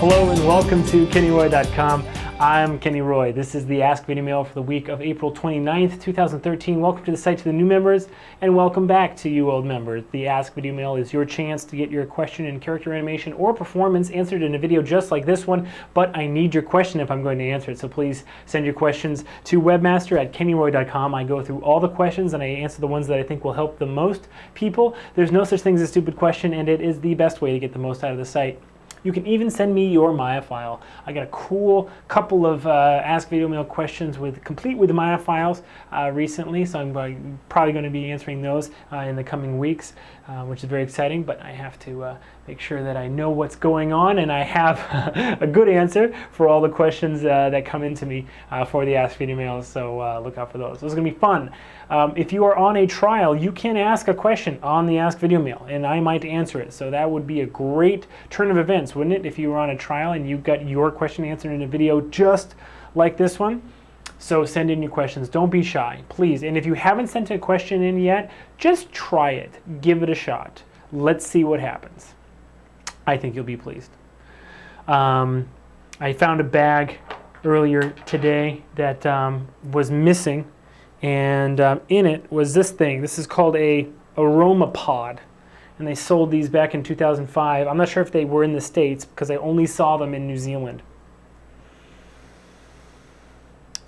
Hello and welcome to KennyRoy.com. I'm Kenny Roy. This is the Ask Videomail for the week of April 29th, 2013. Welcome to the site to the new members, and welcome back to you old members. The Ask Videomail is your chance to get your question in character animation or performance answered in a video just like this one, but I need your question if I'm going to answer it. So please send your questions to webmaster@kennyroy.com. I go through all the questions and I answer the ones that I think will help the most people. There's no such thing as a stupid question, and it is the best way to get the most out of the site. You can even send me your Maya file. I got a cool couple of Ask Videomail questions complete with the Maya files recently, so I'm probably going to be answering those in the coming weeks, which is very exciting, but I have to make sure that I know what's going on and I have a good answer for all the questions that come into me for the Ask Videomail, so look out for those. Those are going to be fun. If you are on a trial, you can ask a question on the Ask Videomail, and I might answer it, so that would be a great turn of events, wouldn't it, if you were on a trial and you got your question answered in a video just like this one? So send in your questions. Don't be shy, please. And if you haven't sent a question in yet, just try it. Give it a shot. Let's see what happens. I think you'll be pleased. I found a bag earlier today that was missing, and in it was this thing. This is called a aroma pod. And they sold these back in 2005. I'm not sure if they were in the States because I only saw them in New Zealand.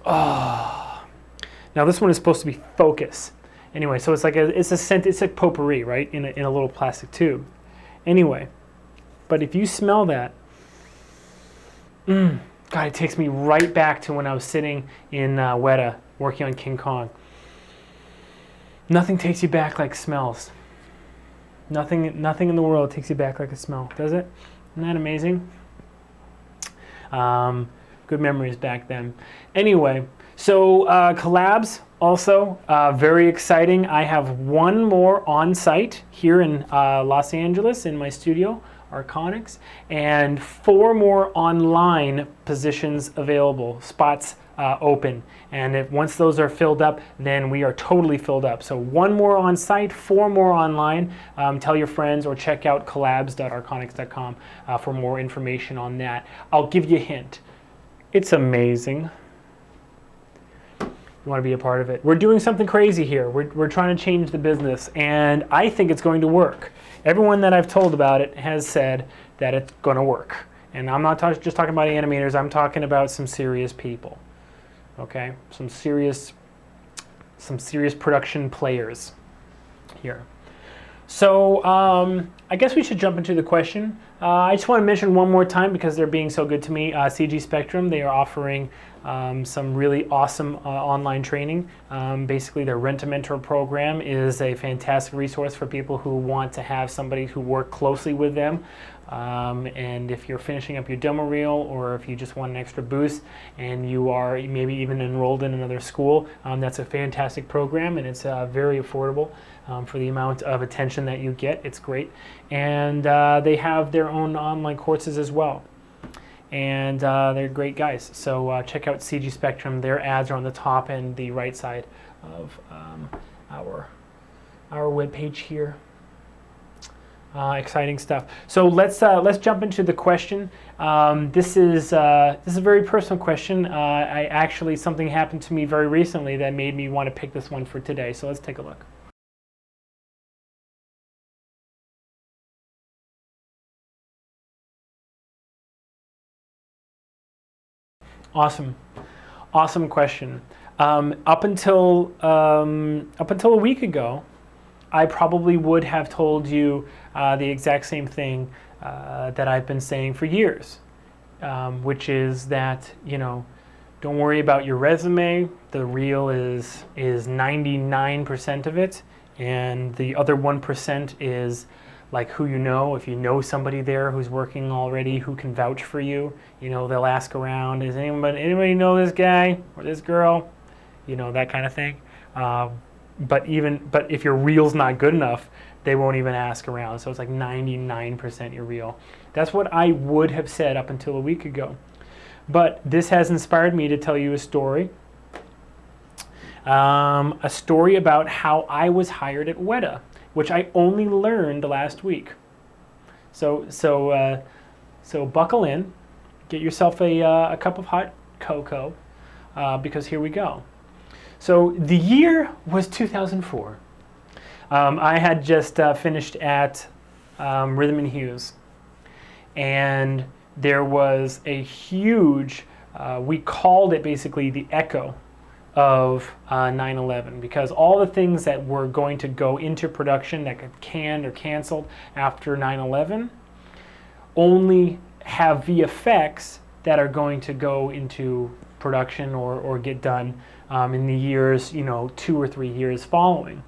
Oh. Now this one is supposed to be Focus. Anyway, so it's like it's a scent. It's like potpourri, right? In a little plastic tube. Anyway, but if you smell that, God, it takes me right back to when I was sitting in Weta working on King Kong. Nothing takes you back like smells. Nothing in the world takes you back like a smell, does it? Isn't that amazing? Good memories back then. Anyway, so collabs also very exciting. I have one more on site here in Los Angeles in my studio, Arconics, and 4 more online positions available, spots open. And once those are filled up, then we are totally filled up. So 1 more on site, 4 more online. Tell your friends or check out collabs.arconics.com for more information on that. I'll give you a hint. It's amazing. You want to be a part of it. We're doing something crazy here. We're trying to change the business, and I think it's going to work. Everyone that I've told about it has said that it's going to work. And I'm not just talking about animators. I'm talking about some serious people. Okay, some serious production players here. So I guess we should jump into the question. I just want to mention one more time, because they're being so good to me, CG Spectrum. They are offering some really awesome online training. Basically, their Rent a Mentor program is a fantastic resource for people who want to have somebody who work closely with them. And if you're finishing up your demo reel, or if you just want an extra boost and you are maybe even enrolled in another school, that's a fantastic program, and it's very affordable for the amount of attention that you get. It's great. And they have their own online courses as well. And they're great guys. So check out CG Spectrum. Their ads are on the top and the right side of our webpage here. Exciting stuff. So let's jump into the question. This is a very personal question. Something happened to me very recently that made me want to pick this one for today. So let's take a look. Awesome question. Up until a week ago, I probably would have told you the exact same thing that I've been saying for years, which is that, don't worry about your resume. The reel is 99% of it, and the other 1% is like who you know. If you know somebody there who's working already who can vouch for you, they'll ask around, does anybody know this guy or this girl? That kind of thing. But if your reel's not good enough, they won't even ask around. So it's like 99% your reel. That's what I would have said up until a week ago. But this has inspired me to tell you a story. A story about how I was hired at Weta, which I only learned last week. So buckle in. get yourself a cup of hot cocoa, because here we go. So the year was 2004. I had just finished at Rhythm and Hues, and there was a huge, we called it basically the echo of 9/11, because all the things that were going to go into production that got canned or canceled after 9/11 only have VFX that are going to go into production or get done in the years, 2 or 3 years following.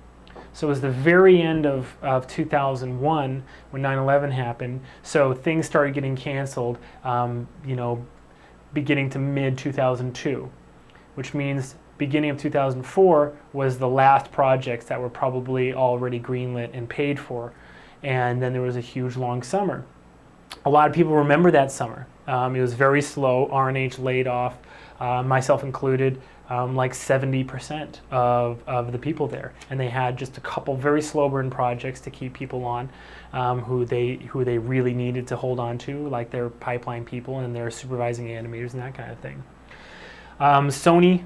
So it was the very end of 2001 when 9/11 happened. So things started getting canceled, beginning to mid 2002, which means beginning of 2004 was the last projects that were probably already greenlit and paid for. And then there was a huge long summer. A lot of people remember that summer. It was very slow. R&H laid off, myself included, like 70% of the people there. And they had just a couple very slow burn projects to keep people on, who they really needed to hold on to, like their pipeline people and their supervising animators and that kind of thing. Sony,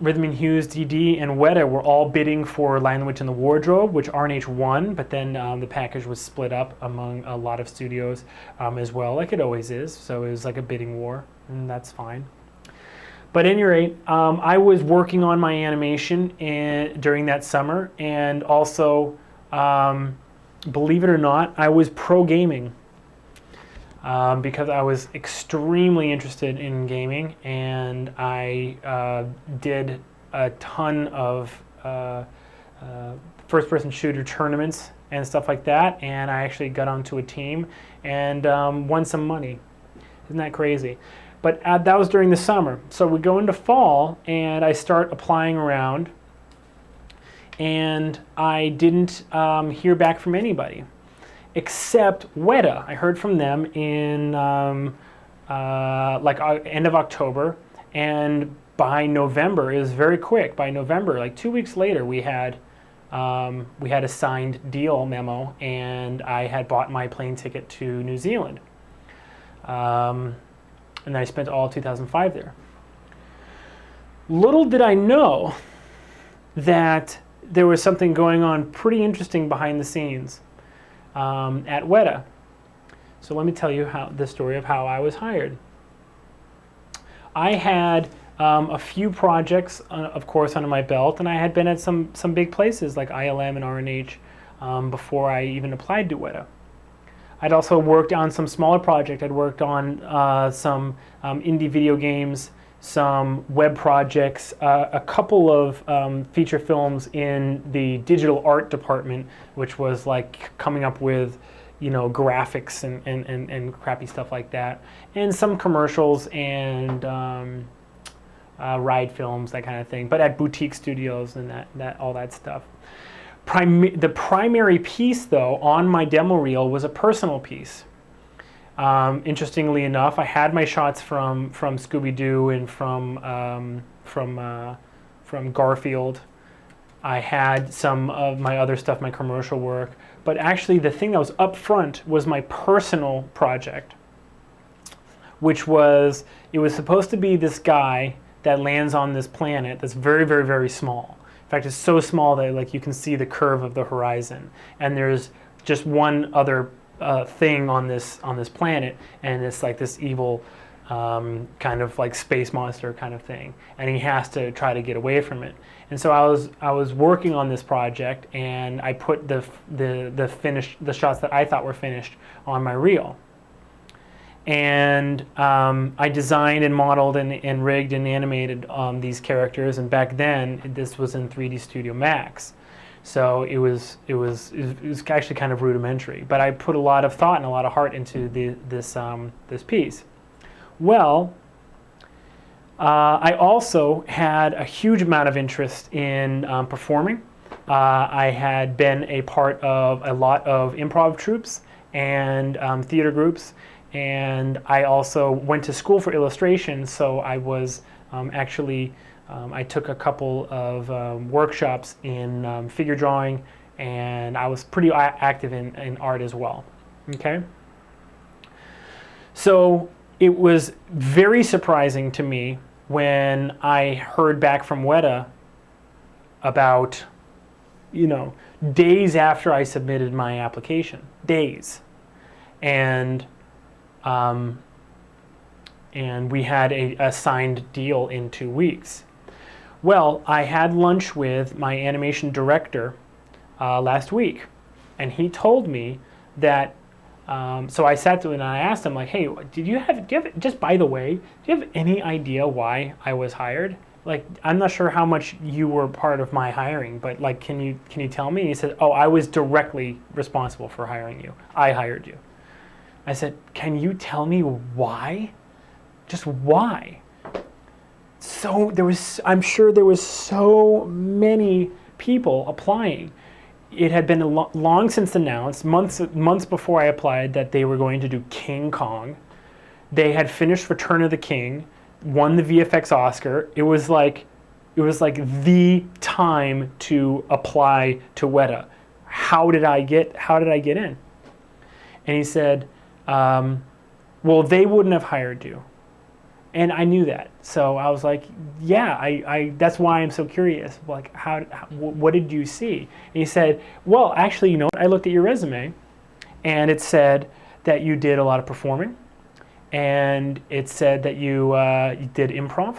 Rhythm and Hues, DD, and Weta were all bidding for Lion, the Witch, and the Wardrobe, which R&H won, but then the package was split up among a lot of studios as well, like it always is. So it was like a bidding war, and that's fine. But at any rate, I was working on my animation during that summer, and also, believe it or not, I was pro gaming. Because I was extremely interested in gaming, and I did a ton of first-person shooter tournaments and stuff like that, and I actually got onto a team and won some money. Isn't that crazy? But that was during the summer. So we go into fall, and I start applying around, and I didn't hear back from anybody. Except Weta. I heard from them in end of October, and by November, it was very quick. By November, like 2 weeks later, we had a signed deal memo, and I had bought my plane ticket to New Zealand, and I spent all 2005 there. Little did I know that there was something going on pretty interesting behind the scenes at Weta. So let me tell you the story of how I was hired. I had a few projects, of course, under my belt, and I had been at some big places like ILM and R&H before I even applied to Weta. I'd also worked on some smaller projects. I'd worked on some indie video games, some web projects, a couple of feature films in the digital art department, which was like coming up with, graphics and crappy stuff like that, and some commercials and ride films, that kind of thing, but at boutique studios and that all that stuff. The primary piece, though, on my demo reel was a personal piece. Interestingly enough, I had my shots from Scooby-Doo and from Garfield. I had some of my other stuff, my commercial work, but actually the thing that was up front was my personal project, which was, it was supposed to be this guy that lands on this planet that's very, very, very small. In fact, it's so small that you can see the curve of the horizon, and there's just one other thing on this planet, and it's like this evil kind of like space monster kind of thing, and he has to try to get away from it. And so I was working on this project, and I put the shots that I thought were finished on my reel, and I designed and modeled and rigged and animated these characters. And back then, this was in 3D Studio Max. So it was actually kind of rudimentary, but I put a lot of thought and a lot of heart into this piece. Well, I also had a huge amount of interest in performing. I had been a part of a lot of improv troupes and theater groups, and I also went to school for illustration. So I was I took a couple of workshops in figure drawing, and I was pretty active in art as well. Okay. So it was very surprising to me when I heard back from Weta about, days after I submitted my application. Days. And we had a signed deal in 2 weeks. Well, I had lunch with my animation director last week, and he told me that, so I sat there and I asked him, like, hey, do you have, just by the way, do you have any idea why I was hired? Like, I'm not sure how much you were part of my hiring, but like, can you tell me? And he said, oh, I was directly responsible for hiring you. I hired you. I said, can you tell me why? Just why? So I'm sure there was so many people applying. It had been long since announced, months before I applied, that they were going to do King Kong. They had finished Return of the King, won the VFX Oscar. It was like the time to apply to Weta. How did I get in? And he said, well, they wouldn't have hired you. And I knew that. So I was like, yeah, I that's why I'm so curious. Like, what did you see? And he said, well, actually, I looked at your resume, and it said that you did a lot of performing, and it said that you did improv,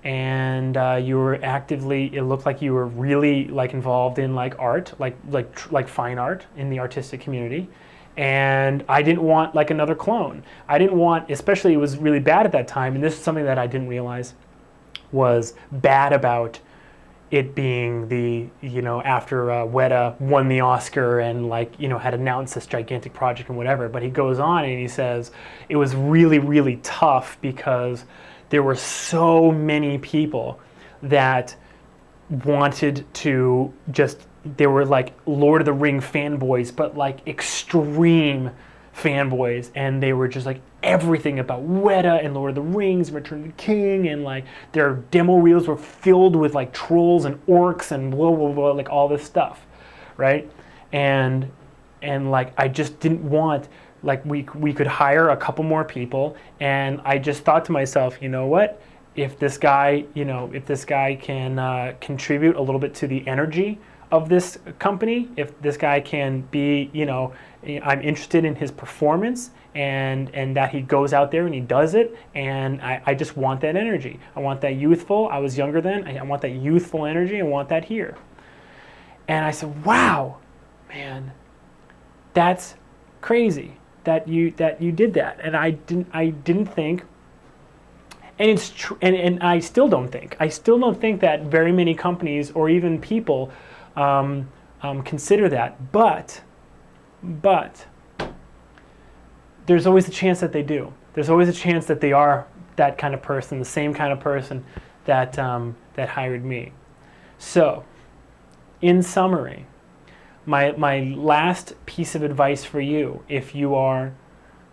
and you were actively, it looked like you were really like involved in like art, like fine art in the artistic community. And I didn't want like another clone. I didn't want, especially it was really bad at that time, and this is something that I didn't realize was bad about it being the, after Weta won the Oscar and had announced this gigantic project and whatever, but he goes on and he says it was really, really tough because there were so many people that wanted to just, they were like Lord of the Ring fanboys, but like extreme fanboys, and they were just like everything about Weta and Lord of the Rings and Return of the King, and like their demo reels were filled with like trolls and orcs and blah blah blah, like all this stuff, right? And like I just didn't want, like we could hire a couple more people, and I just thought to myself, you know what? If this guy can contribute a little bit to the energy of this company, if this guy can be, I'm interested in his performance and that he goes out there and he does it, and I just want that energy. I want that youthful, I was younger then, I want that youthful energy, I want that here. And I said, wow, man, that's crazy that you did that. And I didn't think, and it's true, and I still don't think that very many companies or even people consider that, but there's always a chance that they do. There's always a chance that they are that kind of person, the same kind of person that hired me. So, in summary, my last piece of advice for you, if you are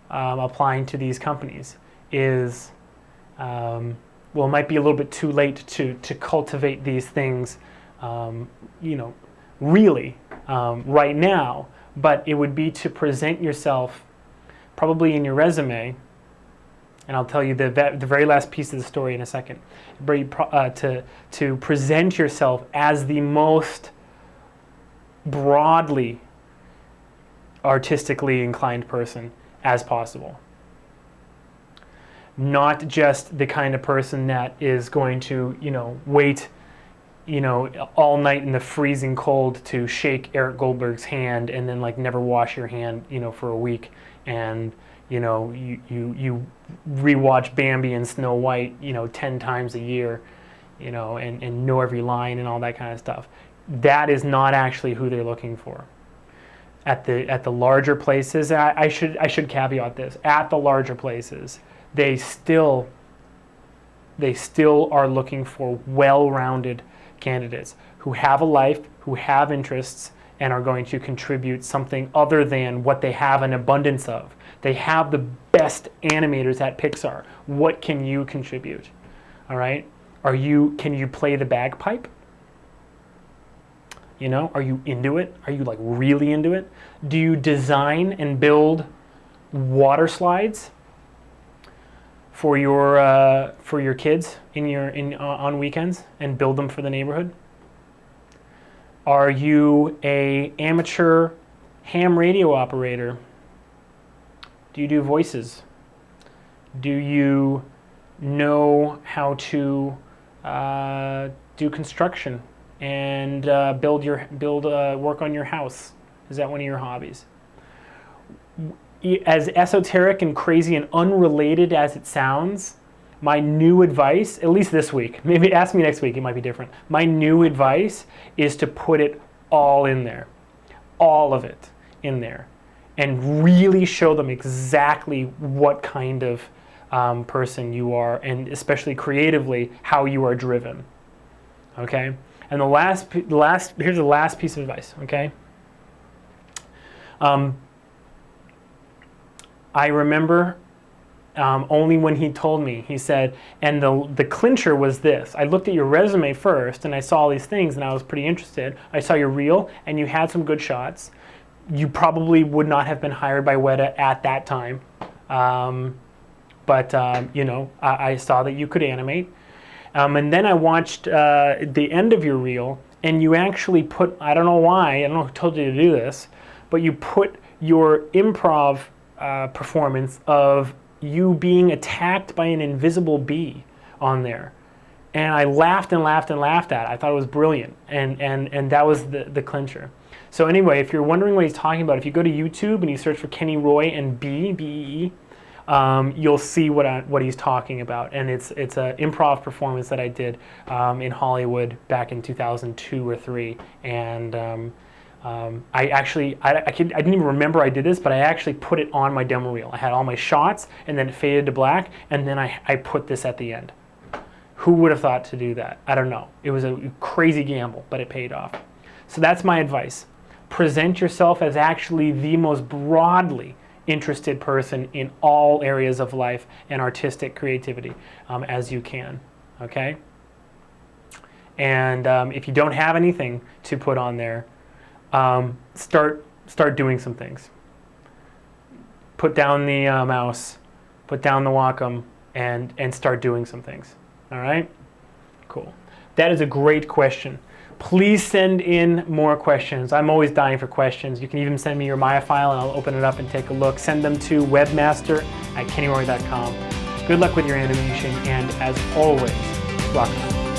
applying to these companies, is well, it might be a little bit too late to cultivate these things, really right now, but it would be to present yourself probably in your resume, and I'll tell you the very last piece of the story in a second, to present yourself as the most broadly artistically inclined person as possible. Not just the kind of person that is going to, wait, all night in the freezing cold to shake Eric Goldberg's hand and then like never wash your hand, for a week, and you rewatch Bambi and Snow White, 10 times a year, and know every line and all that kind of stuff. That is not actually who they're looking for. At the larger places, I should caveat this. At the larger places, they still are looking for well-rounded candidates who have a life, who have interests, and are going to contribute something other than what they have an abundance of. They have the best animators at Pixar. What can you contribute? All right? Can you play the bagpipe? Are you into it? Are you like really into it? Do you design and build water slides? for your kids on weekends and build them for the neighborhood? Are you a amateur ham radio operator? Do you do voices? Do you know how to do construction and work on your house? Is that one of your hobbies? As esoteric and crazy and unrelated as it sounds, my new advice, at least this week, maybe ask me next week, it might be different. My new advice is to put it all in there, all of it in there, and really show them exactly what kind of person you are, and especially creatively, how you are driven. Okay? And here's the last piece of advice, okay? I remember only when he told me, he said, and the clincher was this. I looked at your resume first, and I saw all these things, and I was pretty interested. I saw your reel, and you had some good shots. You probably would not have been hired by Weta at that time. But I saw that you could animate. And then I watched the end of your reel, and you actually put, I don't know why, I don't know who told you to do this, but you put your improv performance of you being attacked by an invisible bee on there. And I laughed and laughed and laughed at it. I thought it was brilliant. And that was the clincher. So anyway, if you're wondering what he's talking about, if you go to YouTube and you search for Kenny Roy and B-E-E, you'll see what he's talking about. And it's an improv performance that I did in Hollywood back in 2002 or 3. And I didn't even remember I did this, but I actually put it on my demo reel. I had all my shots, and then it faded to black, and then I put this at the end. Who would have thought to do that? I don't know. It was a crazy gamble, but it paid off. So that's my advice. Present yourself as actually the most broadly interested person in all areas of life and artistic creativity as you can, okay? And if you don't have anything to put on there, start doing some things. Put down the mouse, put down the Wacom, and start doing some things. All right? Cool. That is a great question. Please send in more questions. I'm always dying for questions. You can even send me your Maya file, and I'll open it up and take a look. Send them to webmaster@kennyroy.com. Good luck with your animation, and as always, rock on.